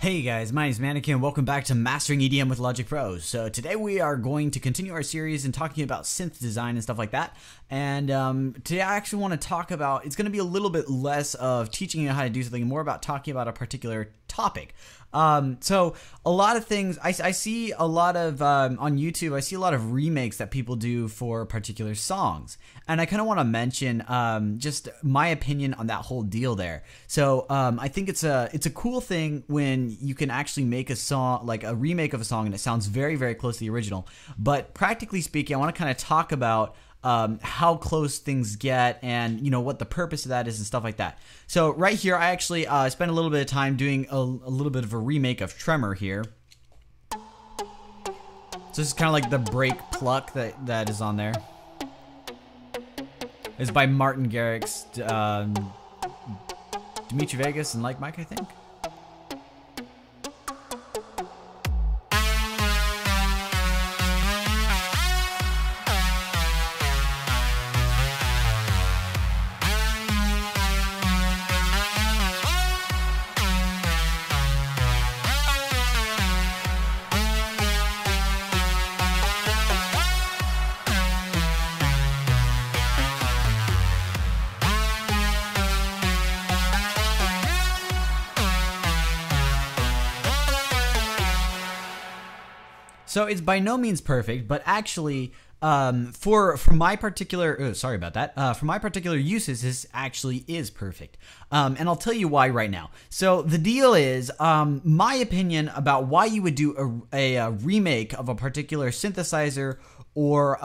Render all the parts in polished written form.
Hey guys, my name is Mannequin. Welcome back to Mastering EDM with Logic Pro. So today we are going to continue our series and talking about synth design and stuff like that. And today I actually want to talk about, it's going to be a little bit less of teaching you how to do something, more about talking about a particular topic. So a lot of things, I see a lot of, on YouTube, I see a lot of remakes that people do for particular songs. And I kind of want to mention, just my opinion on that whole deal there. So, I think it's a cool thing when you can actually make a song, like a remake of a song, and it sounds very, very close to the original. But practically speaking, I want to kind of talk about how close things get and, you know, what the purpose of that is and stuff like that. So right here, I actually spent a little bit of time doing a little bit of a remake of Tremor here. So this is kind of like the break Pluck that is on there. It's by Martin Garrix, Dimitri Vegas, and Like Mike, I think. So it's by no means perfect, but actually, for my particular, sorry about that, for my particular uses, this actually is perfect. And I'll tell you why right now. So the deal is, my opinion about why you would do a remake of a particular synthesizer or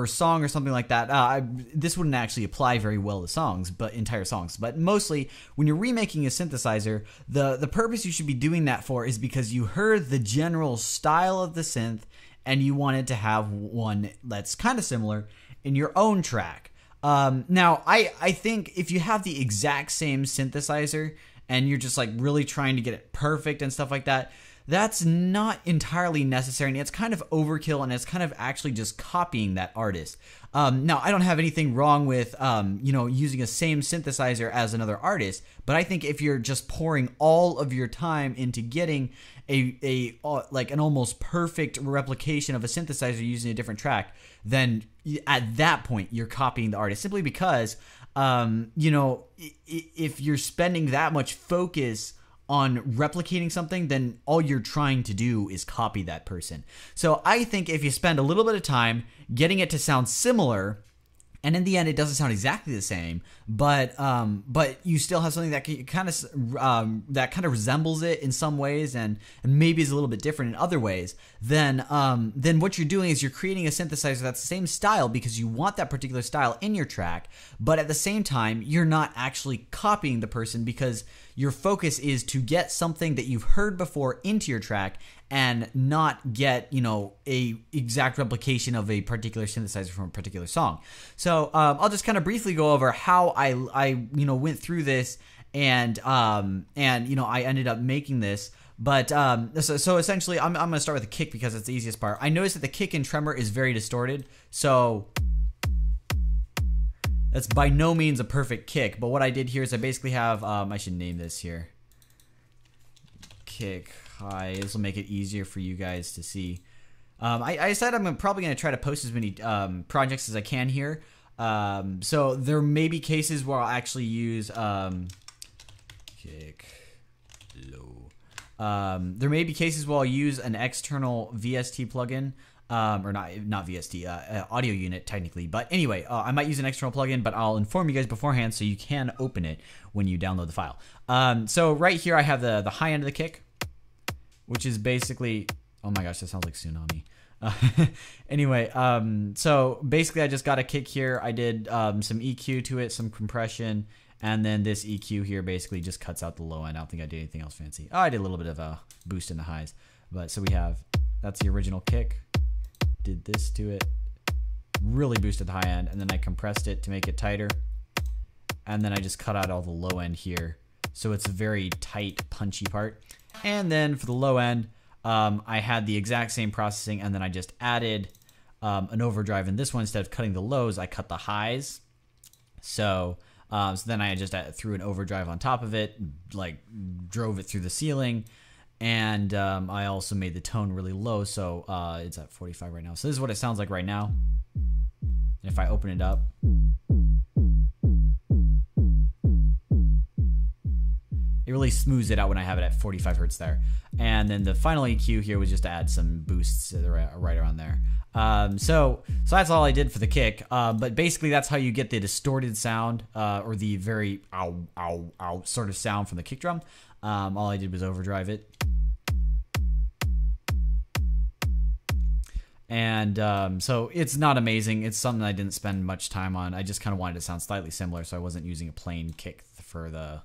song or something like that. This wouldn't actually apply very well to songs, but entire songs. But mostly, when you're remaking a synthesizer, the purpose you should be doing that for is because you heard the general style of the synth and you wanted to have one that's kind of similar in your own track. Now, I think if you have the exact same synthesizer and you're just like really trying to get it perfect and stuff like that, that's not entirely necessary, and it's kind of overkill, and it's kind of actually just copying that artist. Now, I don't have anything wrong with, using a same synthesizer as another artist, but I think if you're just pouring all of your time into getting like an almost perfect replication of a synthesizer using a different track, then at that point, you're copying the artist, simply because, if you're spending that much focus on replicating something, then all you're trying to do is copy that person. So I think if you spend a little bit of time getting it to sound similar, and in the end it doesn't sound exactly the same, but you still have something that kind of resembles it in some ways, and maybe is a little bit different in other ways, then what you're doing is you're creating a synthesizer that's the same style because you want that particular style in your track, but at the same time you're not actually copying the person because your focus is to get something that you've heard before into your track and not get, a exact replication of a particular synthesizer from a particular song. So I'll just kind of briefly go over how I went through this and I ended up making this. But so essentially, I'm going to start with the kick because it's the easiest part. I noticed that the kick in Tremor is very distorted, so that's by no means a perfect kick. But what I did here is I basically have, I should name this here, kick high. This will make it easier for you guys to see. I said I'm probably going to try to post as many projects as I can here. So there may be cases where I'll actually use kick low. There may be cases where I'll use an external VST plugin. Or not VST, audio unit technically. But anyway, I might use an external plugin, but I'll inform you guys beforehand so you can open it when you download the file. So right here I have the high end of the kick, which is basically, oh my gosh, that sounds like Tsunami. Anyway, so basically I just got a kick here. I did some EQ to it, some compression, and then this EQ here basically just cuts out the low end. I don't think I did anything else fancy. Oh, I did a little bit of a boost in the highs. But so we have, that's the original kick. Did this to it, really boosted the high end, and then I compressed it to make it tighter, and then I just cut out all the low end here, so it's a very tight, punchy part. And then for the low end, I had the exact same processing, and then I just added an overdrive in this one. Instead of cutting the lows, I cut the highs. So So then I just threw an overdrive on top of it, like drove it through the ceiling. And I also made the tone really low, so it's at 45 right now. So this is what it sounds like right now. And if I open it up, it really smooths it out when I have it at 45 hertz there. And then the final EQ here was just to add some boosts right around there. So that's all I did for the kick. But basically that's how you get the distorted sound, or the very ow, ow, ow sort of sound from the kick drum. All I did was overdrive it. And so it's not amazing. It's something I didn't spend much time on. I just kind of wanted it to sound slightly similar, so I wasn't using a plain kick for the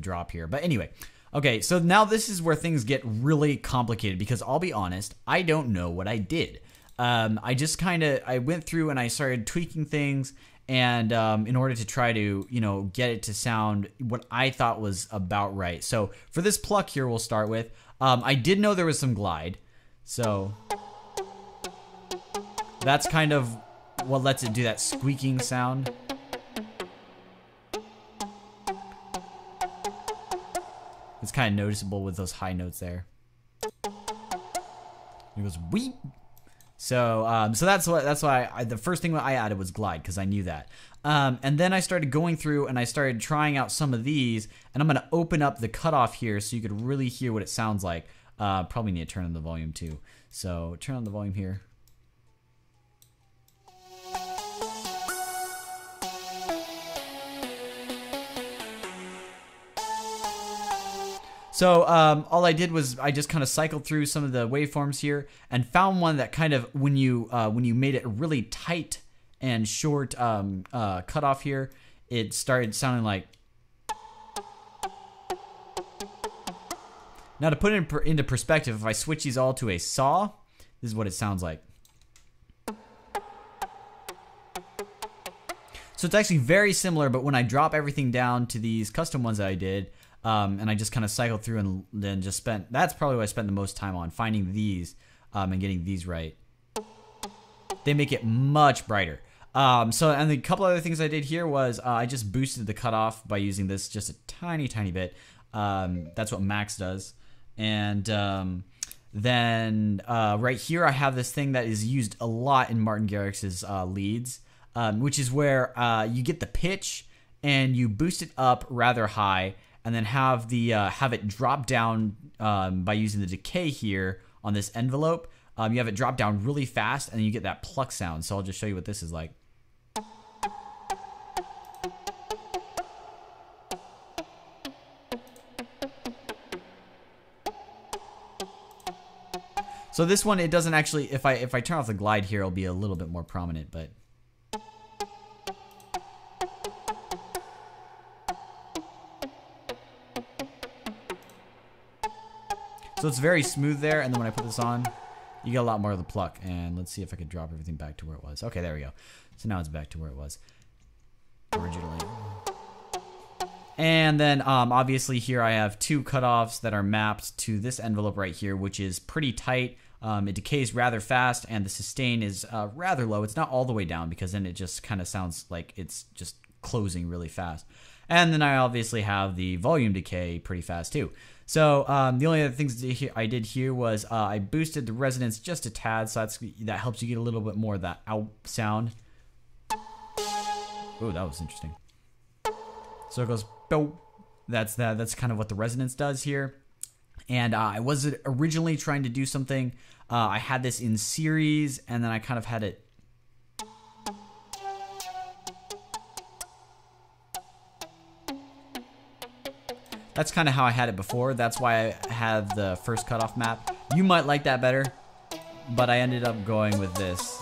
drop here. But anyway, okay, so now this is where things get really complicated, because I'll be honest, I don't know what I did. I just I went through and I started tweaking things, and in order to try to, get it to sound what I thought was about right. So for this pluck here, we'll start with, I did know there was some glide, so that's kind of what lets it do that squeaking sound. It's kind of noticeable with those high notes there. It goes weep. So that's why the first thing I added was glide, because I knew that. And then I started going through and I started trying out some of these, and I'm gonna open up the cutoff here so you could really hear what it sounds like. Probably need to turn on the volume too. So turn on the volume here. So all I did was I just kind of cycled through some of the waveforms here and found one that kind of, when you made it a really tight and short cutoff here, it started sounding like. Now to put it into perspective, if I switch these all to a saw, this is what it sounds like. So it's actually very similar, but when I drop everything down to these custom ones that I did, and I just kind of cycled through and then just that's probably what I spent the most time on, finding these and getting these right. They make it much brighter. So, and a couple other things I did here was I just boosted the cutoff by using this just a tiny, tiny bit. That's what Max does. And then right here I have this thing that is used a lot in Martin Garrix's leads, which is where you get the pitch and you boost it up rather high, and then have it drop down by using the decay here on this envelope. You have it drop down really fast, and then you get that pluck sound. So I'll just show you what this is like. So this one, it doesn't actually, if I turn off the glide here, it'll be a little bit more prominent, but. So it's very smooth there, and then when I put this on, you get a lot more of the pluck. And let's see if I could drop everything back to where it was. Okay, there we go. So now it's back to where it was originally. And then obviously here I have two cutoffs that are mapped to this envelope right here, which is pretty tight. It decays rather fast, and the sustain is rather low. It's not all the way down, because then it just kind of sounds like it's just closing really fast. And then I obviously have the volume decay pretty fast too. So the only other things I did here was I boosted the resonance just a tad, so that helps you get a little bit more of that out sound. Ooh, that was interesting. So it goes, bow. That's kind of what the resonance does here. And I was originally trying to do something. I had this in series, and then I kind of had it. That's kind of how I had it before. That's why I have the first cutoff map. You might like that better, but I ended up going with this,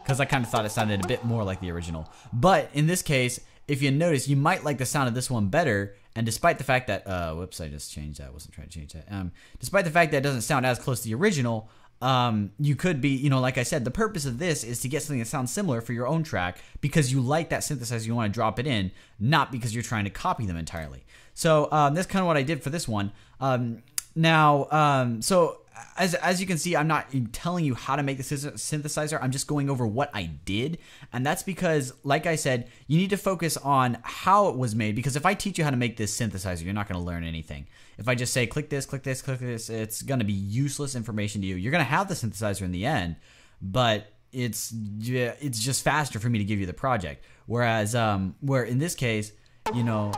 because I kind of thought it sounded a bit more like the original. But in this case, if you notice, you might like the sound of this one better. And despite the fact that, whoops, I just changed that. I wasn't trying to change that. Despite the fact that it doesn't sound as close to the original, you could be, like I said, the purpose of this is to get something that sounds similar for your own track, because you like that synthesizer, you want to drop it in, not because you're trying to copy them entirely. So that's kind of what I did for this one. So as you can see, I'm not telling you how to make the synthesizer. I'm just going over what I did. And that's because, like I said, you need to focus on how it was made. Because if I teach you how to make this synthesizer, you're not going to learn anything. If I just say, click this, click this, click this, it's going to be useless information to you. You're going to have the synthesizer in the end, but it's just faster for me to give you the project. Whereas, where in this case, you know,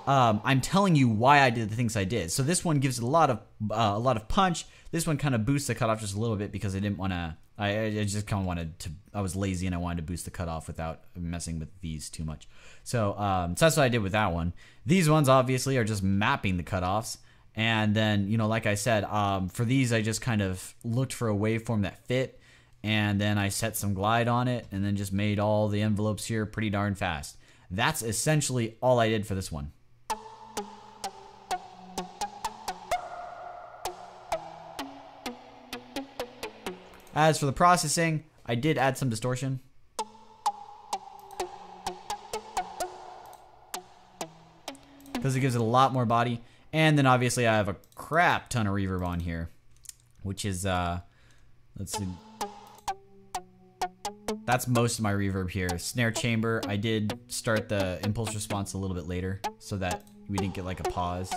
I'm telling you why I did the things I did. So this one gives it a lot of punch. This one kind of boosts the cutoff just a little bit because I didn't want to. I just kind of wanted to. I was lazy and I wanted to boost the cutoff without messing with these too much. So, so that's what I did with that one. These ones obviously are just mapping the cutoffs. And then, you know, like I said, for these I just kind of looked for a waveform that fit, and then I set some glide on it, and then just made all the envelopes here pretty darn fast. That's essentially all I did for this one. As for the processing, I did add some distortion. Because it gives it a lot more body. And then obviously I have a crap ton of reverb on here. Which is, let's see. That's most of my reverb here. Snare chamber, I did start the impulse response a little bit later so that we didn't get like a pause.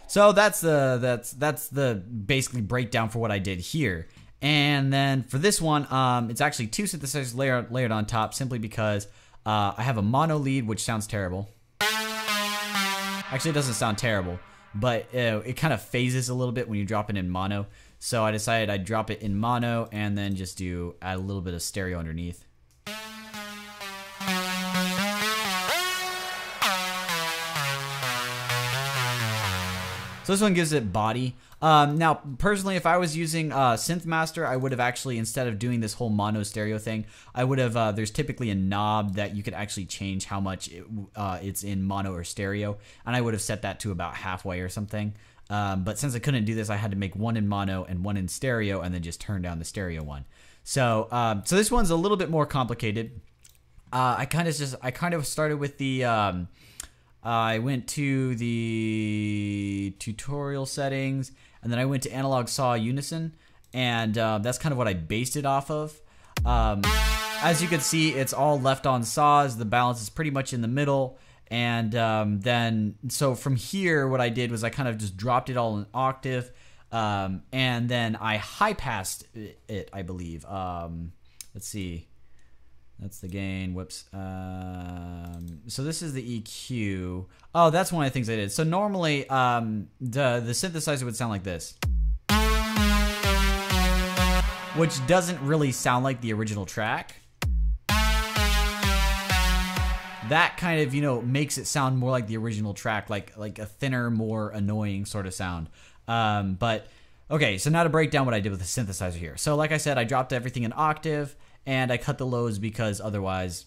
So that's the basically breakdown for what I did here. And then for this one, it's actually two synthesizers layered on top simply because I have a mono lead, which sounds terrible. Actually, it doesn't sound terrible, but it kind of phases a little bit when you drop it in mono. So I decided I'd drop it in mono and then just add a little bit of stereo underneath. So this one gives it body. Now, personally, if I was using Synth Master, I would have actually, instead of doing this whole mono stereo thing, I would have, there's typically a knob that you could actually change how much it's in mono or stereo, and I would have set that to about halfway or something. But since I couldn't do this, I had to make one in mono and one in stereo, and then just turn down the stereo one. So, so this one's a little bit more complicated. I kind of started with the, I went to the tutorial settings, and then I went to analog saw unison, and that's kind of what I based it off of. As you can see, it's all left on saws. The balance is pretty much in the middle. And then, so from here, what I did was I kind of just dropped it all in octave, and then I high passed it, I believe. Let's see. That's the gain. Whoops. So this is the EQ. Oh, that's one of the things I did. So normally, the synthesizer would sound like this, which doesn't really sound like the original track. That kind of, you know, makes it sound more like the original track, like a thinner, more annoying sort of sound. But okay, so now to break down what I did with the synthesizer here. So like I said, I dropped everything in octave, and I cut the lows because otherwise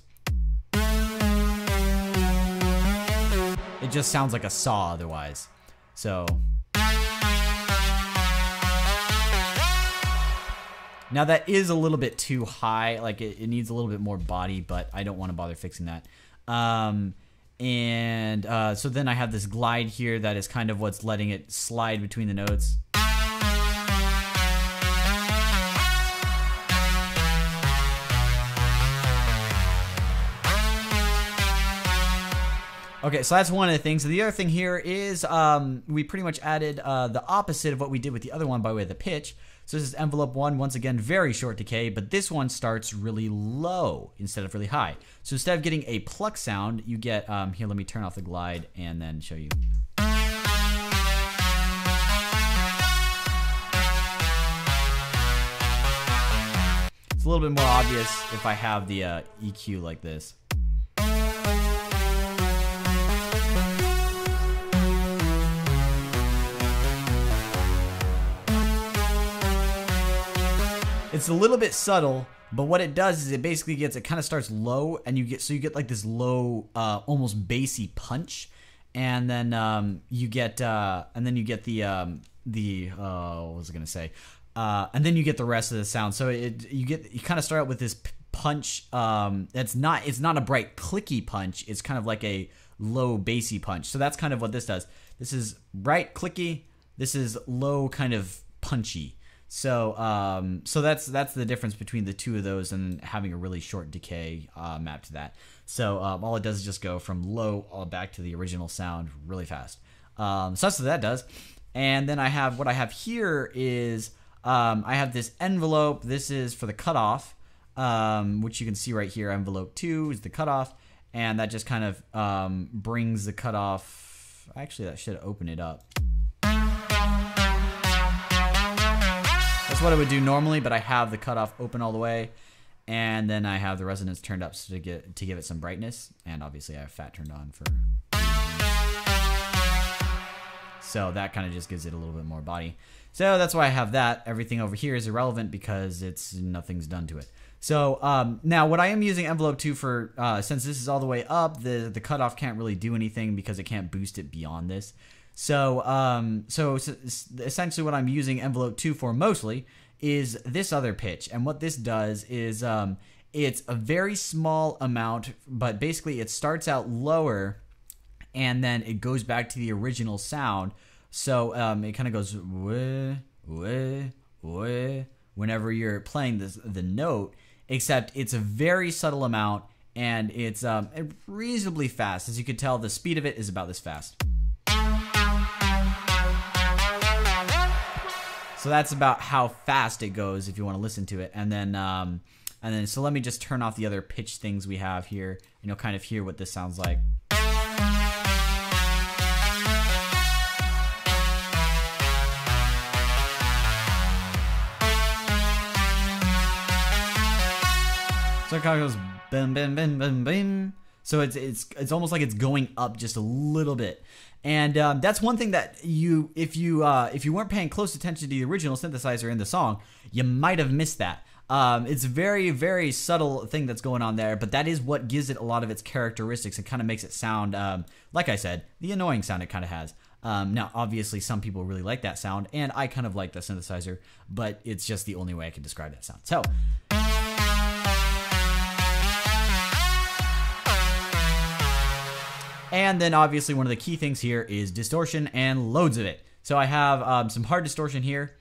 it just sounds like a saw otherwise. So now that is a little bit too high, like it needs a little bit more body, but I don't want to bother fixing that. So then I have this glide here that is kind of what's letting it slide between the notes. Okay, so that's one of the things. The other thing here is we pretty much added the opposite of what we did with the other one by way of the pitch. So this is envelope 1, once again, very short decay, but this one starts really low instead of really high. So instead of getting a pluck sound, you get, here, let me turn off the glide and then show you. It's a little bit more obvious if I have the EQ like this. It's a little bit subtle, but what it does is it basically it kind of starts low, and you get like this low, almost bassy punch, and then you get the what was I gonna say? And then you get the rest of the sound. So you kind of start out with this punch. It's not a bright clicky punch. It's kind of like a low bassy punch. So that's kind of what this does. This is bright, clicky. This is low, kind of punchy. So so that's the difference between the two of those and having a really short decay map to that. So all it does is just go from low all back to the original sound really fast. So that's what that does. And then what I have here is I have this envelope. This is for the cutoff, which you can see right here. Envelope 2 is the cutoff, and that just kind of brings the cutoff. Actually, that should open it up. That's what I would do normally, but I have the cutoff open all the way, and then I have the resonance turned up to give it some brightness, and obviously I have fat turned on for. So that kind of just gives it a little bit more body. So that's why I have that. Everything over here is irrelevant because nothing's done to it. So now what I am using envelope 2 for, since this is all the way up, the cutoff can't really do anything because it can't boost it beyond this. So essentially what I'm using envelope 2 for mostly is this other pitch. And what this does is it's a very small amount, but basically it starts out lower and then it goes back to the original sound. So it kind of goes wah, wah, wah, whenever you're playing the note, except it's a very subtle amount and it's reasonably fast. As you can tell, the speed of it is about this fast. So that's about how fast it goes if you want to listen to it. And then so let me just turn off the other pitch things we have here, and you'll kind of hear what this sounds like. So it kind of goes bim bim bim bim bim. So it's almost like it's going up just a little bit. And that's one thing that if you weren't paying close attention to the original synthesizer in the song, you might have missed that. It's a very, very subtle thing that's going on there, but that is what gives it a lot of its characteristics and kind of makes it sound, like I said, the annoying sound it kind of has. Now, obviously, some people really like that sound, and I kind of like the synthesizer, but it's just the only way I can describe that sound. So. And then obviously one of the key things here is distortion, and loads of it. So I have some hard distortion here.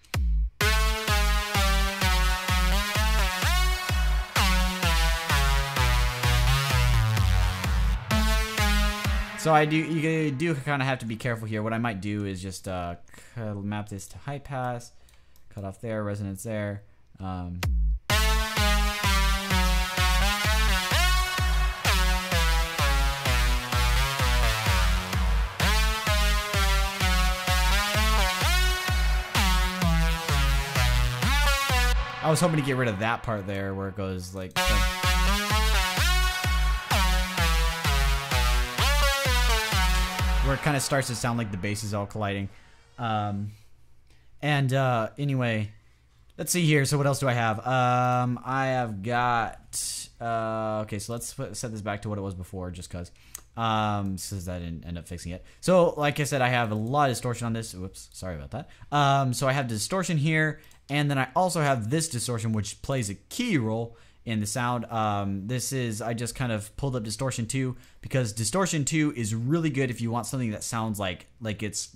So you do kind of have to be careful here. What I might do is just map this to high pass, cut off there, resonance there. I was hoping to get rid of that part there where it goes like... where it kind of starts to sound like the bass is all colliding. Anyway, let's see here. So what else do I have? I have got... okay, so let's set this back to what it was before just because. Since I didn't end up fixing it. So like I said, I have a lot of distortion on this. Whoops, sorry about that. So I have distortion here. And then I also have this distortion, which plays a key role in the sound. I just kind of pulled up Distortion 2 because Distortion 2 is really good if you want something that sounds like it's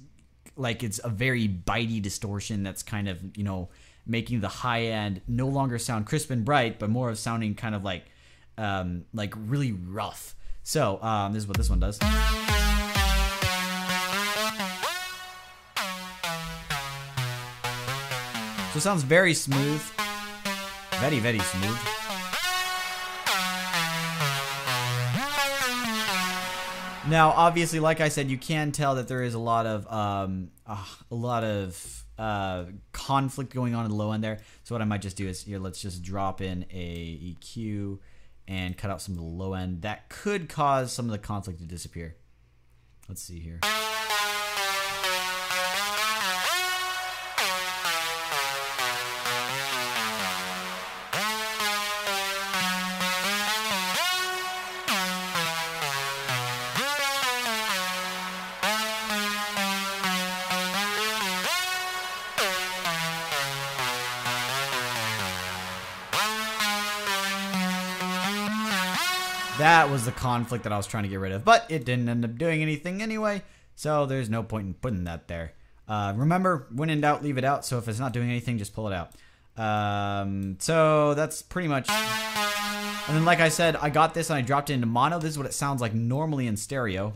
a very bitey distortion that's kind of, you know, making the high end no longer sound crisp and bright, but more of sounding kind of like really rough. So this is what this one does. So it sounds very smooth. Very, very smooth. Now, obviously, like I said, you can tell that there is a lot of conflict going on in the low end there. So what I might just do is here, let's just drop in a EQ and cut out some of the low end. That could cause some of the conflict to disappear. Let's see here. That was the conflict that I was trying to get rid of, but it didn't end up doing anything anyway, so there's no point in putting that there. Remember, when in doubt, leave it out, so if it's not doing anything, just pull it out. So that's pretty much... And then like I said, I got this and I dropped it into mono. This is what it sounds like normally in stereo.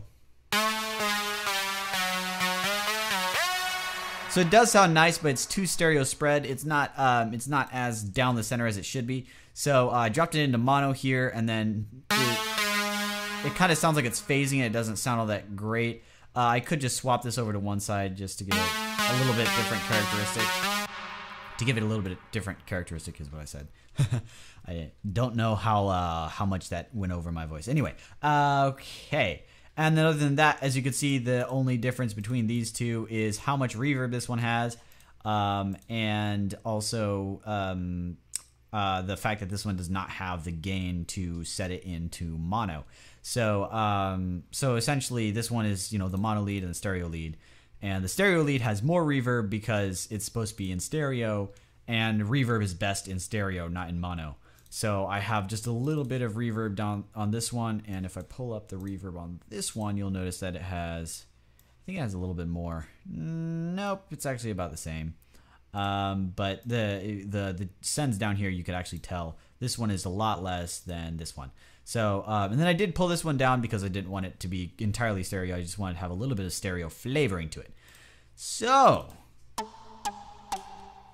So it does sound nice, but it's too stereo spread. It's not as down the center as it should be. So I dropped it into mono here, and then it kind of sounds like it's phasing. It doesn't sound all that great. I could just swap this over to one side just to get it a little bit different characteristic. To give it a little bit different characteristic is what I said. I don't know how much that went over my voice. Anyway, okay. And then other than that, as you can see, the only difference between these two is how much reverb this one has, and also the fact that this one does not have the gain to set it into mono. So so essentially, this one is, you know, the mono lead and the stereo lead, and the stereo lead has more reverb because it's supposed to be in stereo, and reverb is best in stereo, not in mono. So I have just a little bit of reverb down on this one, and if I pull up the reverb on this one, you'll notice that it has, I think it has a little bit more. Nope, it's actually about the same. But the sends down here, you could actually tell this one is a lot less than this one. So, and then I did pull this one down because I didn't want it to be entirely stereo. I just wanted to have a little bit of stereo flavoring to it. So,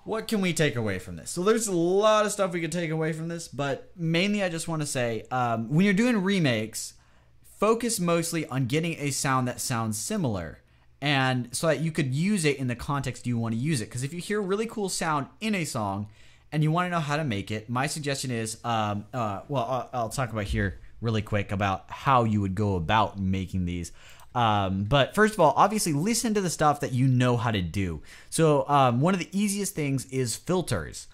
what can we take away from this? So there's a lot of stuff we could take away from this, but mainly I just want to say, when you're doing remakes, focus mostly on getting a sound that sounds similar, and so that you could use it in the context you want to use it. Because if you hear really cool sound in a song and you want to know how to make it, my suggestion is, well, I'll talk about here really quick about how you would go about making these. But first of all, obviously listen to the stuff that you know how to do. So one of the easiest things is filters.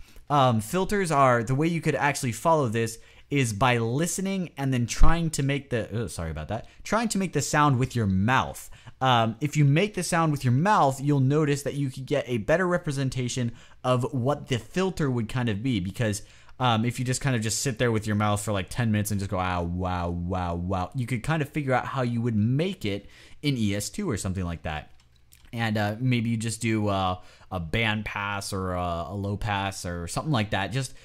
Filters are the way you could actually follow this is by listening and then trying to make the trying to make the sound with your mouth. If you make the sound with your mouth, you'll notice that you could get a better representation of what the filter would kind of be, because if you just kind of just sit there with your mouth for like 10 minutes and just go, ah, wow, wow, wow, you could kind of figure out how you would make it in ES2 or something like that. And maybe you just do a band pass or a low pass or something like that. Just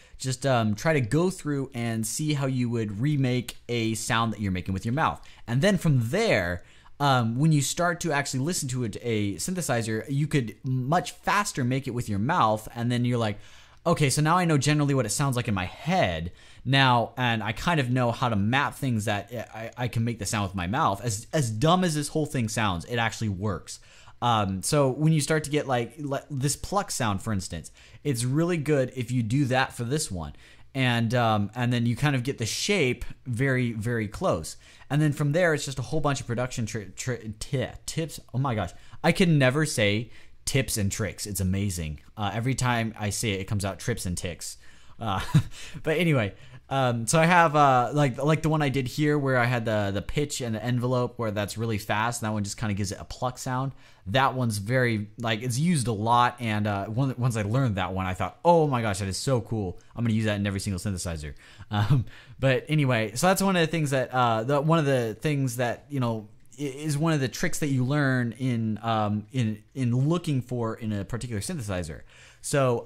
try to go through and see how you would remake a sound that you're making with your mouth. And then from there, when you start to actually listen to a synthesizer, you could much faster make it with your mouth. And then you're like, okay, so now I know generally what it sounds like in my head now, and I kind of know how to map things that I can make the sound with my mouth. As dumb as this whole thing sounds, it actually works. So when you start to get like this Pluck sound, for instance, it's really good if you do that for this one. And then you kind of get the shape very, very close. And then from there, it's just a whole bunch of production tips. Oh my gosh, I can never say tips and tricks. It's amazing. Every time I say it, it comes out trips and ticks. But anyway, so I have like the one I did here where I had the pitch and the envelope where that's really fast. And that one just kind of gives it a Pluck sound. That one's very, like, it's used a lot. And once I learned that one, I thought, oh my gosh, that is so cool. I'm going to use that in every single synthesizer. But anyway, so that's one of the things that, one of the things that, you know, is one of the tricks that you learn in looking for in a particular synthesizer. So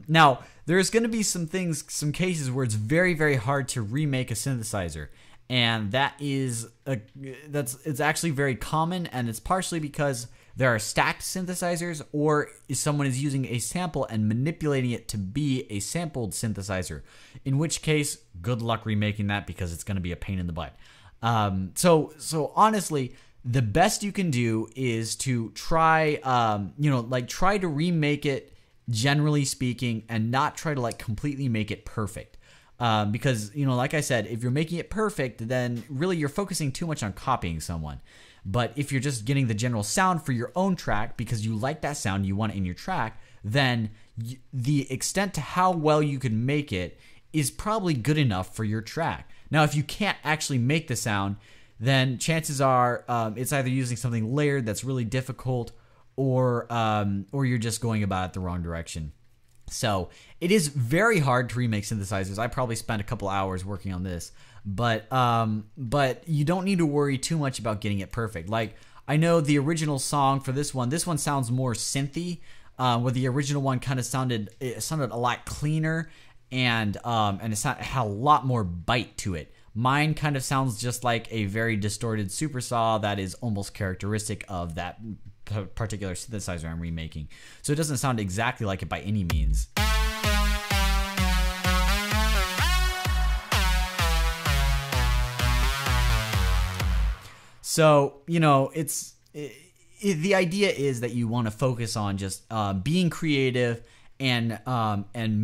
now there's going to be some cases where it's very, very hard to remake a synthesizer, and it's actually very common, and it's partially because there are stacked synthesizers, or someone is using a sample and manipulating it to be a sampled synthesizer, in which case, good luck remaking that because it's going to be a pain in the butt. So honestly, the best you can do is to try, try to remake it, generally speaking, and not try to like completely make it perfect. Because, you know, like I said, if you're making it perfect, then really you're focusing too much on copying someone. But if you're just getting the general sound for your own track because you like that sound, you want it in your track, then the extent to how well you can make it is probably good enough for your track. Now, if you can't actually make the sound, then chances are it's either using something layered that's really difficult, or you're just going about it the wrong direction. So it is very hard to remake synthesizers. I probably spent a couple hours working on this, but you don't need to worry too much about getting it perfect. Like, I know the original song for this one sounds more synthy, where the original one kind of sounded a lot cleaner, and it had a lot more bite to it. Mine kind of sounds just like a very distorted super saw that is almost characteristic of that particular synthesizer I'm remaking. So it doesn't sound exactly like it by any means. So, you know, the idea is that you want to focus on just being creative and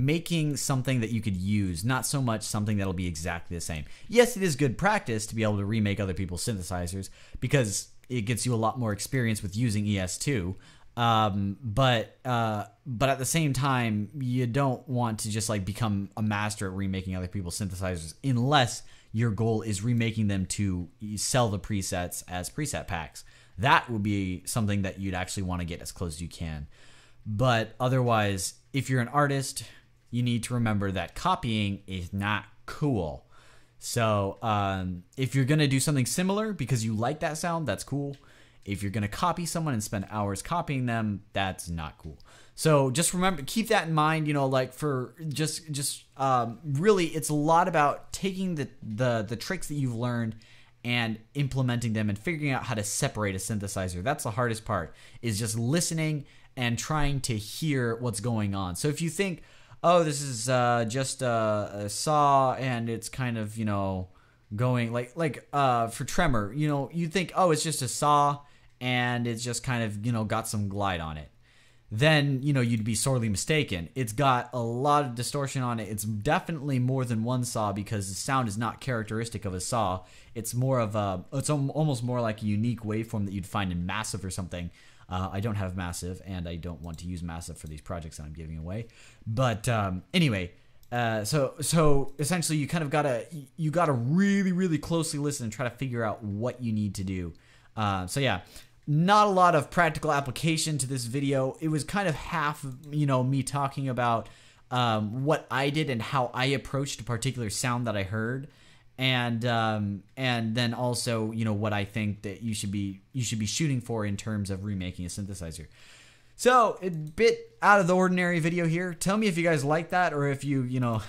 making something that you could use, not so much something that'll be exactly the same. Yes, it is good practice to be able to remake other people's synthesizers because it gets you a lot more experience with using ES2. But at the same time, you don't want to just like become a master at remaking other people's synthesizers unless your goal is remaking them to sell the presets as preset packs. That would be something that you'd actually want to get as close as you can. But otherwise, if you're an artist, you need to remember that copying is not cool. So if you're going to do something similar because you like that sound, that's cool. If you're going to copy someone and spend hours copying them, that's not cool. So just remember, keep that in mind, you know, like for really, it's a lot about taking the tricks that you've learned and implementing them and figuring out how to separate a synthesizer. That's the hardest part, is just listening and trying to hear what's going on. So if you think, oh, this is just a saw and it's kind of, you know, going like for Tremor, you know, you think, oh, it's just a saw and it's just kind of, you know, got some glide on it. Then, you know, you'd be sorely mistaken. It's got a lot of distortion on it. It's definitely more than one saw because the sound is not characteristic of a saw. It's more of it's almost more like a unique waveform that you'd find in Massive or something. I don't have Massive, and I don't want to use Massive for these projects that I'm giving away. But anyway, so essentially, you kind of gotta really, really closely listen and try to figure out what you need to do. So yeah, not a lot of practical application to this video. It was kind of half, you know, me talking about what I did and how I approached a particular sound that I heard. And then also, you know, what I think that you should be shooting for in terms of remaking a synthesizer. So a bit out of the ordinary video here. Tell me if you guys like that, or if you know,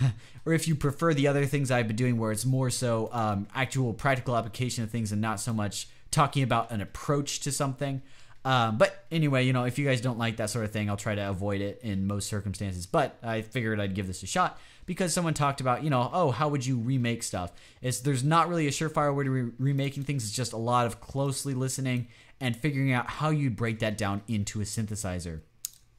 or if you prefer the other things I've been doing where it's more so actual practical application of things and not so much talking about an approach to something. But anyway, you know, if you guys don't like that sort of thing, I'll try to avoid it in most circumstances. But I figured I'd give this a shot because someone talked about, you know, oh, how would you remake stuff? There's not really a surefire way to remaking things. It's just a lot of closely listening and figuring out how you'd break that down into a synthesizer.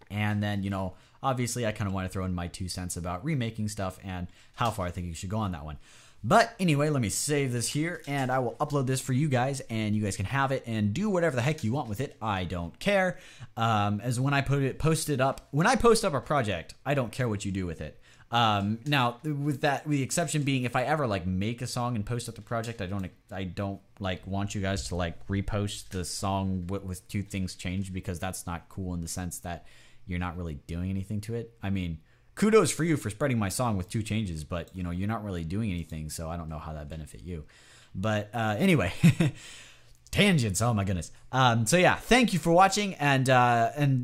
And then, you know, obviously I kind of want to throw in my 2 cents about remaking stuff and how far I think you should go on that one. But anyway, let me save this here, and I will upload this for you guys, and you guys can have it and do whatever the heck you want with it. I don't care. As when I post up a project, I don't care what you do with it. Now, with the exception being, if I ever like make a song and post up the project, I don't like want you guys to like repost the song with 2 things changed, because that's not cool in the sense that you're not really doing anything to it. I mean, kudos for you for spreading my song with 2 changes, but you know, you're not really doing anything, so I don't know how that benefit you. But anyway, tangents, oh my goodness. So yeah, thank you for watching, and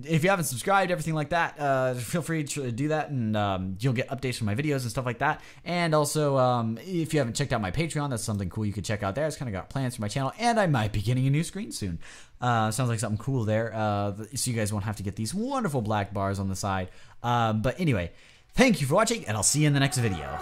if you haven't subscribed, everything like that, feel free to do that, and you'll get updates from my videos and stuff like that. And also, if you haven't checked out my Patreon, that's something cool you could check out there. It's kind of got plans for my channel, and I might be getting a new screen soon. Sounds like something cool there, so you guys won't have to get these wonderful black bars on the side. But anyway, thank you for watching, and I'll see you in the next video.